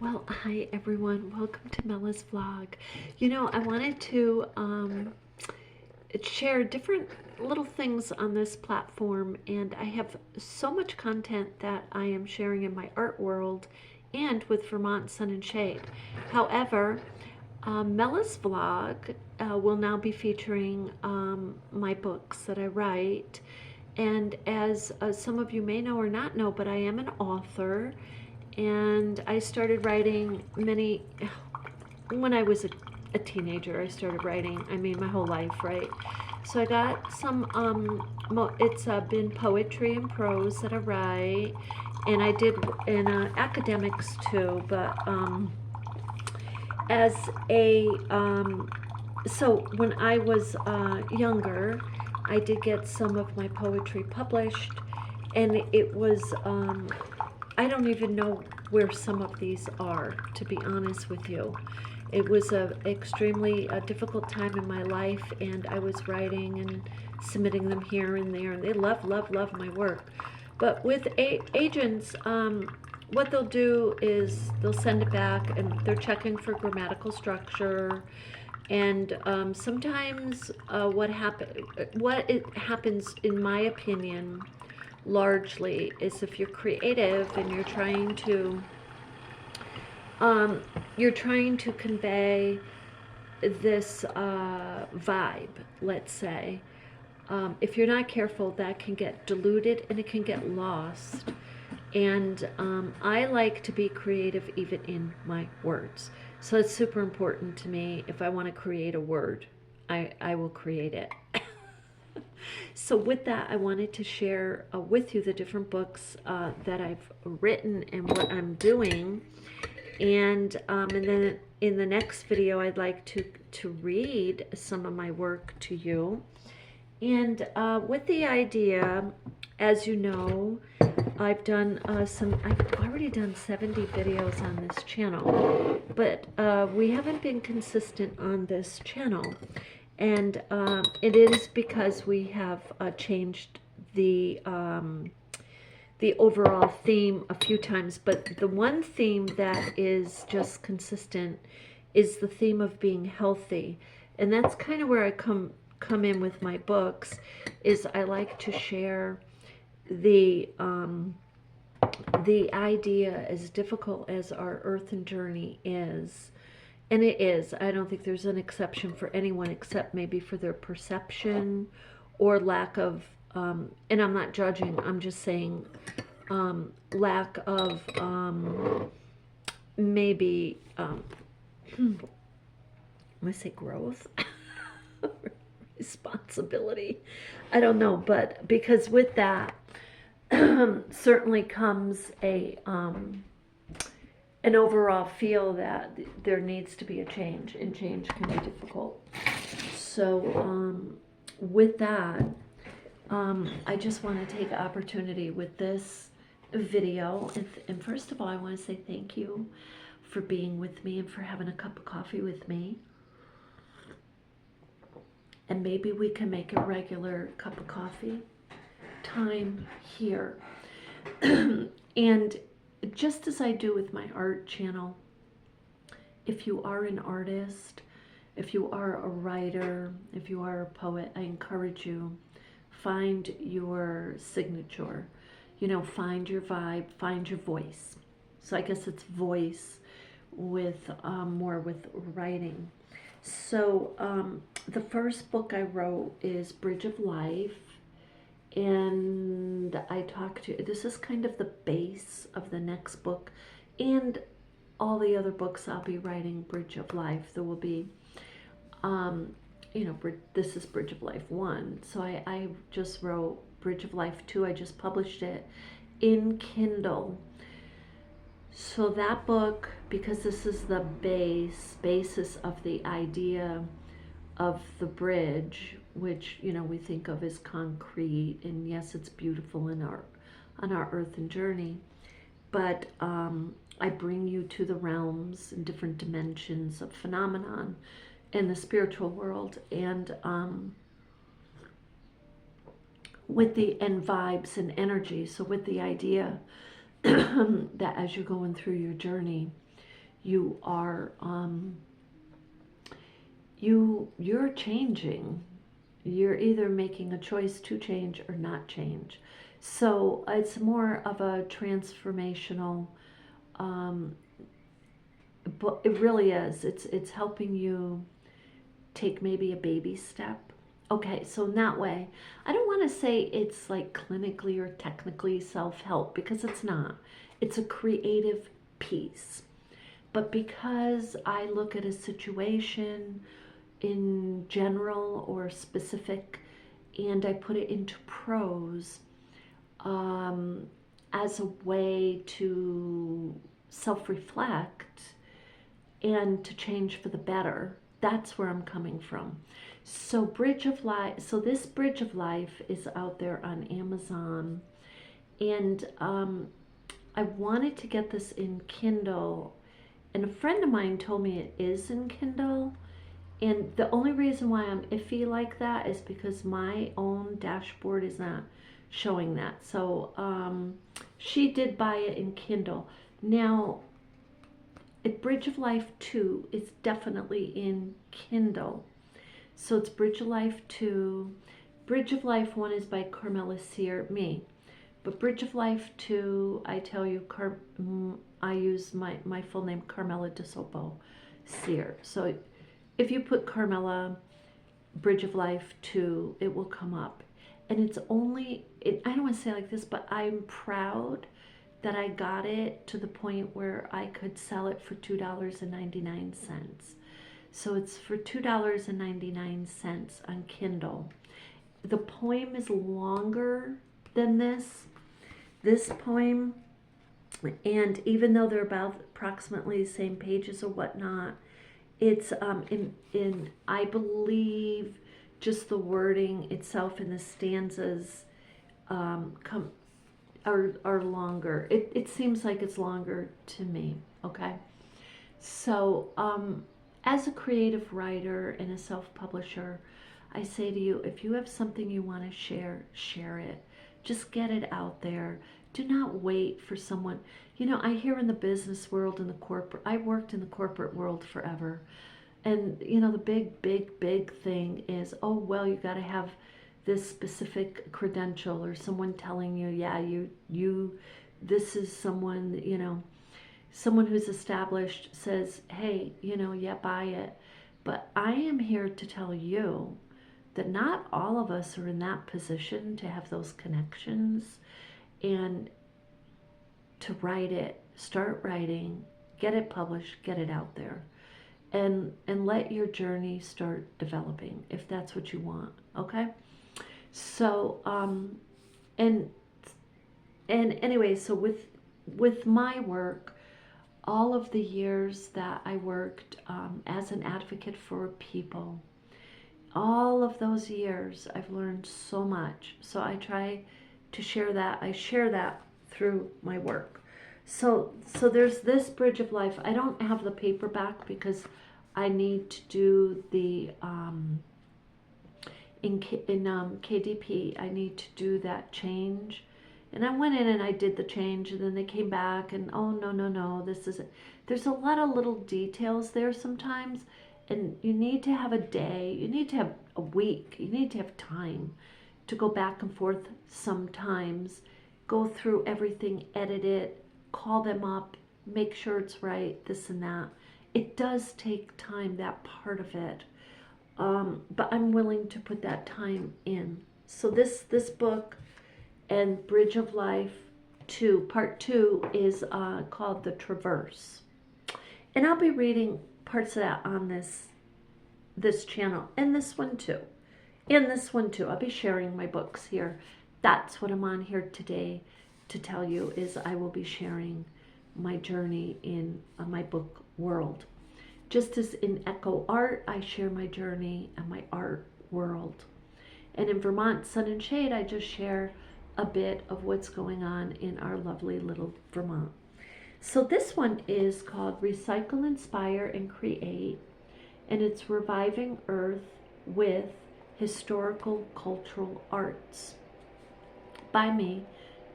Well, hi everyone. Welcome to Mella's vlog. You know, I wanted to share different little things on this platform, and I have so much content that I am sharing in my art world and with Vermont Sun and Shade. However, Mella's vlog will now be featuring my books that I write. And as some of you may know or not know, but I am an author, and I started writing when I was a teenager. I started writing, I mean, my whole life, right? So I got some, it's been poetry and prose that I write, and I did in academics too, but as a, so when I was younger, I did get some of my poetry published, and it was, I don't even know where some of these are, to be honest with you. It was a extremely difficult time in my life, and I was writing and submitting them here and there, and they love my work. But with agents, what they'll do is they'll send it back, and they're checking for grammatical structure. And sometimes what it happens, in my opinion, largely is if you're creative and you're trying to convey this vibe, let's say. If you're not careful, that can get diluted and it can get lost. And I like to be creative even in my words. So it's super important to me. If I want to create a word, I will create it. So with that, I wanted to share with you the different books that I've written and what I'm doing. And then in the next video, I'd like to read some of my work to you. And with the idea, as you know, I've already done 70 videos on this channel, but we haven't been consistent on this channel. And it is because we have changed the overall theme a few times, but the one theme that is just consistent is the theme of being healthy. And that's kind of where I come in with my books, is I like to share the idea, as difficult as our earthen journey is, and it is. I don't think there's an exception for anyone except maybe for their perception or lack of, and I'm not judging, I'm just saying lack of maybe, I'm going to say growth, responsibility. I don't know, but because with that certainly comes an overall feel that there needs to be a change, and change can be difficult. So with that, I just want to take the opportunity with this video, and first of all, I want to say thank you for being with me and for having a cup of coffee with me. And maybe we can make a regular cup of coffee time here. And just as I do with my art channel, if you are an artist, if you are a writer, if you are a poet, I encourage you, find your signature, find your vibe, find your voice. So I guess it's voice with more with writing. So the first book I wrote is Bridge of Life, and this is kind of the base of the next book, and all the other books I'll be writing. Bridge of Life, there will be this is Bridge of Life 1, so I just wrote Bridge of Life 2. I just published it in Kindle. So that book, because this is the basis of the idea of the bridge, which we think of as concrete, and yes, it's beautiful on our earthen journey, but I bring you to the realms and different dimensions of phenomenon in the spiritual world, and with the vibes and energy. So with the idea that as you're going through your journey, You are you're changing. You're either making a choice to change or not change. So it's more of a transformational, um, but it really is. It's helping you take maybe a baby step. Okay, so in that way, I don't want to say it's like clinically or technically self-help, because it's not. It's a creative piece. But because I look at a situation in general or specific, and I put it into prose, um, as a way to self-reflect and to change for the better. That's where I'm coming from. So Bridge of Life, so this Bridge of Life is out there on Amazon, and I wanted to get this in Kindle, and a friend of mine told me it is in Kindle. And the only reason why I'm iffy like that is because my own dashboard is not showing that. So she did buy it in Kindle. Now, at Bridge of Life 2, it's definitely in Kindle. So it's Bridge of Life 2. Bridge of Life 1 is by Carmela Sear, me. But Bridge of Life 2, I tell you, I use my full name, Carmela DeSopo Sear. So if you put Carmela Bridge of Life 2, it will come up. And it's only, I don't want to say like this, but I'm proud that I got it to the point where I could sell it for $2.99. So it's for $2.99 on Kindle. The poem is longer than this poem, and even though they're about approximately the same pages or whatnot, it's in I believe just the wording itself in the stanzas are longer. It seems like it's longer to me. Okay, so as a creative writer and a self-publisher, I say to you, if you have something you want to share, share it. Just get it out there. Do not wait for someone. You know, I hear in the business world, in the corporate, I worked in the corporate world forever. And, you know, the big thing is, oh, well, you got to have this specific credential, or someone telling you, yeah, this is someone, you know, someone who's established says, hey, you know, yeah, buy it. But I am here to tell you that not all of us are in that position to have those connections, and to write it, start writing, get it published, get it out there, and let your journey start developing if that's what you want. Okay, so and anyway, so with my work, all of the years that I worked as an advocate for people, all of those years, I've learned so much. So I try to share that. I share that through my work. So there's this Bridge of Life. I don't have the paperback because I need to do the in KDP. I need to do that change. And I went in and I did the change, and then they came back and, oh, no, this isn't. There's a lot of little details there sometimes, and you need to have a day, you need to have a week, you need to have time to go back and forth sometimes, go through everything, edit it, call them up, make sure it's right, this and that. It does take time, that part of it. But I'm willing to put that time in. So this book and Bridge of Life 2, part 2, is called The Traverse. And I'll be reading parts of that on this channel, and this one too. I'll be sharing my books here. That's what I'm on here today to tell you, is I will be sharing my journey in my book world. Just as in Echo Art, I share my journey and my art world. And in Vermont Sun and Shade, I just share a bit of what's going on in our lovely little Vermont. So this one is called Recycle, Inspire, and Create, and it's reviving Earth with historical cultural arts, by me,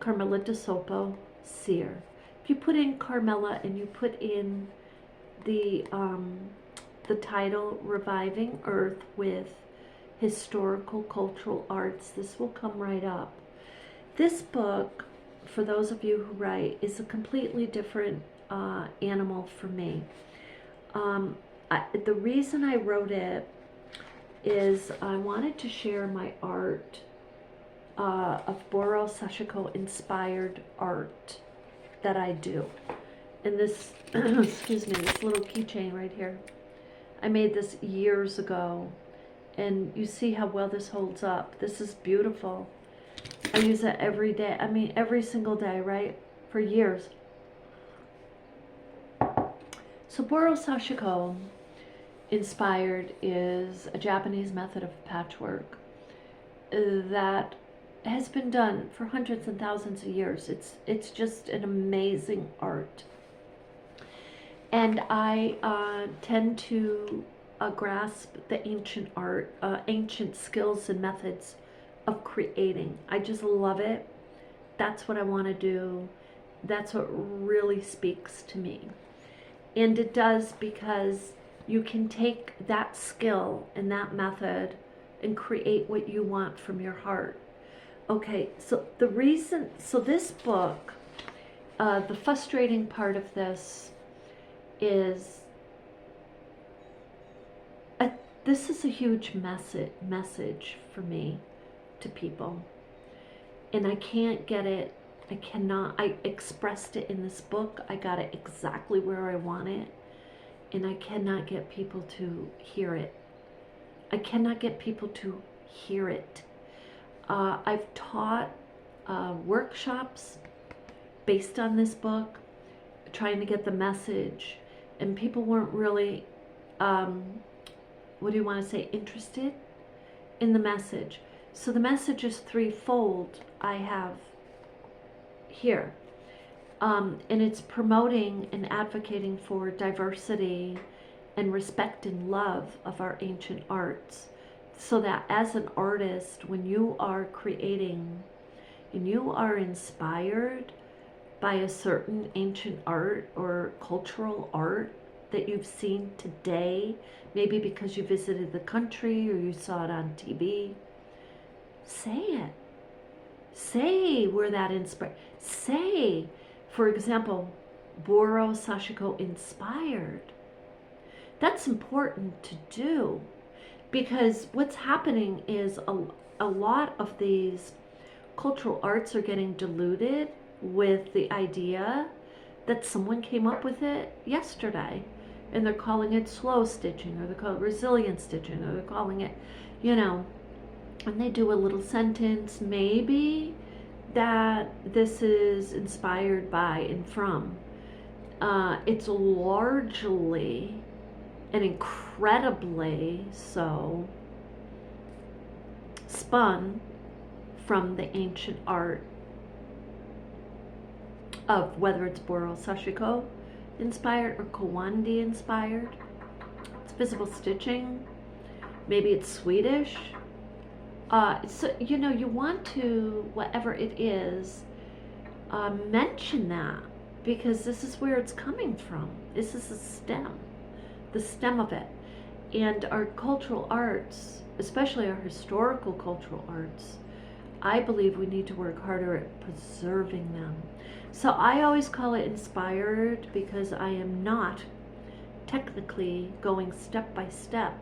Carmela DeSopo Sear. If you put in Carmela and you put in the title Reviving Earth with Historical Cultural Arts. This will come right up. This book, for those of you who write, is a completely different animal for me. The reason I wrote it is I wanted to share my art of Boro Sashiko inspired art that I do. And this, excuse me, this little keychain right here. I made this years ago, and you see how well this holds up. This is beautiful. I use it every day. I mean, every single day, right? For years. So Boro Sashiko inspired is a Japanese method of patchwork that has been done for hundreds and thousands of years. It's just an amazing art. And I tend to grasp the ancient art, ancient skills and methods of creating. I just love it. That's what I want to do. That's what really speaks to me. And it does, because you can take that skill and that method and create what you want from your heart. Okay, so this book, the frustrating part of this is, this is a huge message for me to people. And I can't get it. I expressed it in this book. I got it exactly where I want it. And I cannot get people to hear it. I cannot get people to hear it. I've taught workshops based on this book, trying to get the message, and people weren't really, what do you want to say, interested in the message. So the message is threefold I have here. And it's promoting and advocating for diversity and respect and love of our ancient arts. So that as an artist, when you are creating and you are inspired by a certain ancient art or cultural art that you've seen today, maybe because you visited the country or you saw it on TV, say it. Say where that inspired. Say, for example, Boro Sashiko inspired. That's important to do, because what's happening is a lot of these cultural arts are getting diluted with the idea that someone came up with it yesterday, and they're calling it slow stitching, or they're calling it resilient stitching, or they're calling it, and they do a little sentence, maybe, that this is inspired by and from. It's largely and incredibly so spun from the ancient art of whether it's Boro Sashiko inspired or Kawandi inspired. It's visible stitching. Maybe it's Swedish. So, you want to, whatever it is, mention that, because this is where it's coming from. This is the stem of it. And our cultural arts, especially our historical cultural arts, I believe we need to work harder at preserving them. So I always call it inspired, because I am not technically going step by step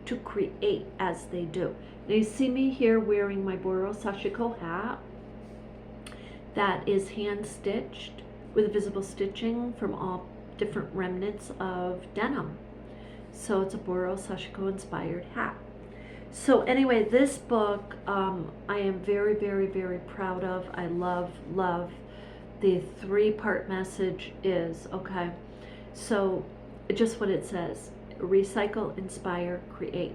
to create as they do. Now you see me here wearing my Boro Sashiko hat that is hand stitched with visible stitching from all different remnants of denim. So it's a Boro Sashiko inspired hat. So anyway, this book I am very, very, very proud of. I love the 3-part message is, okay, so just what it says: recycle, inspire, create.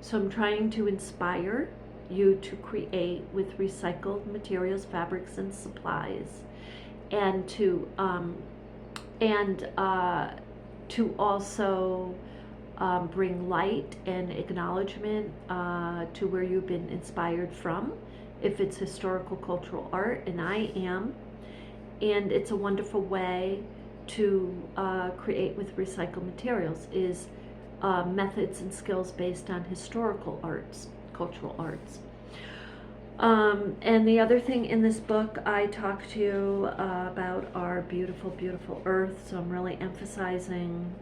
So I'm trying to inspire you to create with recycled materials, fabrics, and supplies, and to also bring light and acknowledgement to where you've been inspired from, if it's historical cultural art, and I am. And it's a wonderful way to create with recycled materials is methods and skills based on historical arts, cultural arts. And the other thing in this book, I talk to you about our beautiful, beautiful earth. So I'm really emphasizing,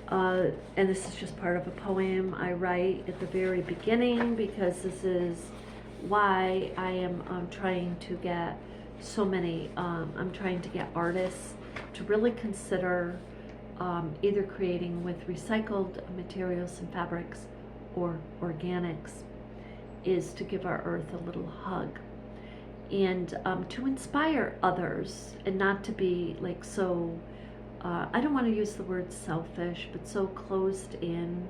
and this is just part of a poem I write at the very beginning, because this is why I am trying to get so many, I'm trying to get artists to really consider either creating with recycled materials and fabrics or organics, is to give our earth a little hug, and to inspire others, and not to be like so, I don't want to use the word selfish, but so closed in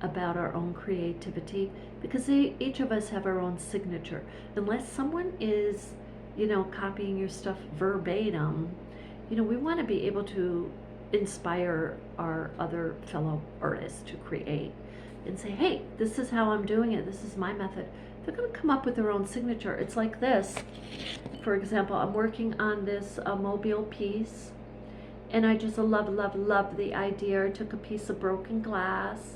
about our own creativity, because each of us have our own signature. Unless someone is, you know, copying your stuff verbatim, you know, we want to be able to inspire our other fellow artists to create and say, hey, this is how I'm doing it, this is my method. They're going to come up with their own signature. It's like this. For example, I'm working on this mobile piece, and I just love the idea. I took a piece of broken glass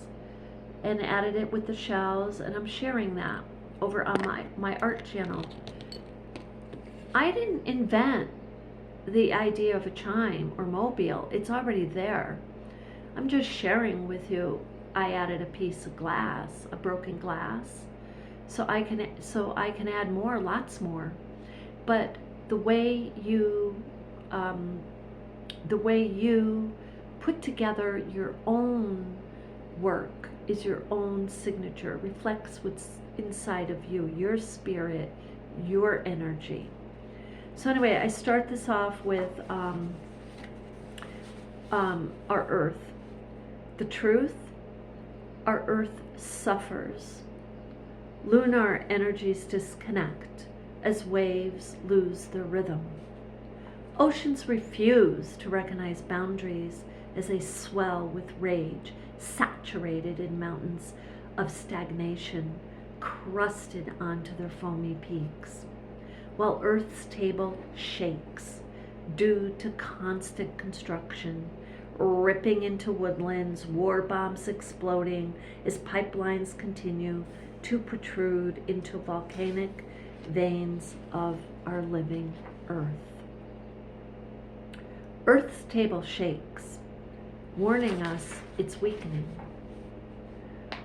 and added it with the shells, and I'm sharing that over on my art channel. I didn't invent the idea of a chime or mobile. It's already there. I'm just sharing with you. I added a piece of glass, a broken glass, so I can add more, lots more. But the way you put together your own work is your own signature, reflects what's inside of you, your spirit, your energy. So anyway, I start this off with our earth. The truth, our earth suffers. Lunar energies disconnect as waves lose their rhythm. Oceans refuse to recognize boundaries as they swell with rage, saturated in mountains of stagnation, crusted onto their foamy peaks. While Earth's table shakes due to constant construction, ripping into woodlands, war bombs exploding as pipelines continue to protrude into volcanic veins of our living Earth. Earth's table shakes, warning us it's weakening.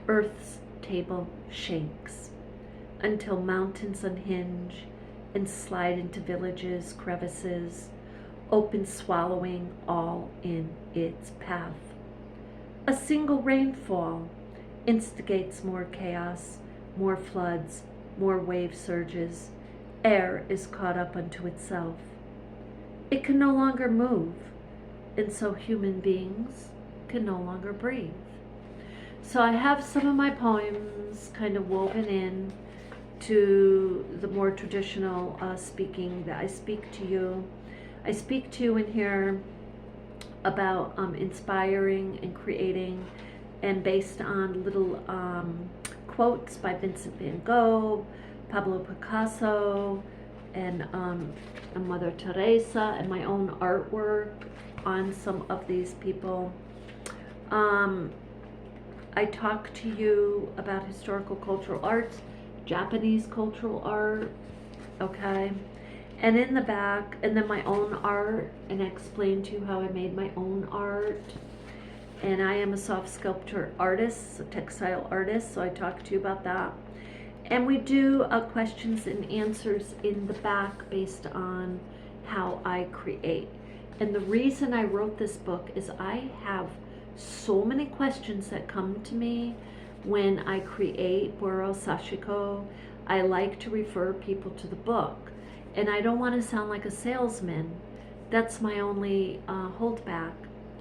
Earth's table shakes until mountains unhinge and slide into villages, crevices, open, swallowing all in its path. A single rainfall instigates more chaos, more floods, more wave surges. Air is caught up unto itself. It can no longer move, and so human beings can no longer breathe. So I have some of my poems kind of woven in to the more traditional speaking that I speak to you. I speak to you in here about inspiring and creating, and based on little quotes by Vincent van Gogh, Pablo Picasso, and Mother Teresa, and my own artwork on some of these people. I talk to you about historical cultural arts, Japanese cultural art, okay? And in the back, and then my own art, and I explain to you how I made my own art. And I am a soft sculpture artist, a textile artist, so I talk to you about that. And we do questions and answers in the back based on how I create. And the reason I wrote this book is I have so many questions that come to me when I create Boro Sashiko. I like to refer people to the book, and I don't want to sound like a salesman. That's my only holdback.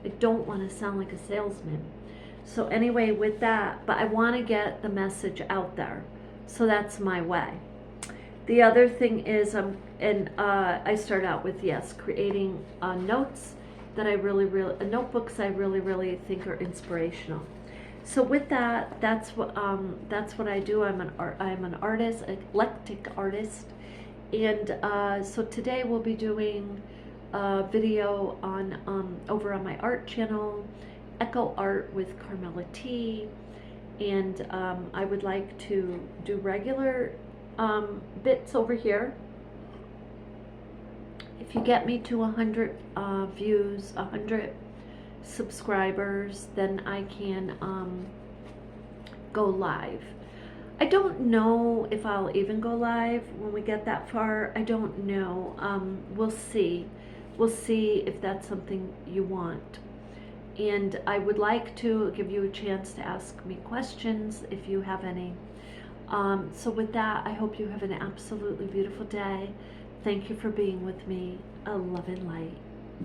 I don't want to sound like a salesman. So anyway, with that, but I want to get the message out there. So that's my way. The other thing is, I start out with, yes, creating notes that I notebooks I really think are inspirational. So with that, that's what I do. I'm an artist, eclectic artist, and so today we'll be doing a video on over on my art channel, Echo Art with Carmela T, and I would like to do regular bits over here. If you get me to 100 views, 100 subscribers, then I can go live. I don't know if I'll even go live when we get that far. I don't know. We'll see. We'll see if that's something you want. And I would like to give you a chance to ask me questions if you have any. So with that, I hope you have an absolutely beautiful day. Thank you for being with me. A love and light.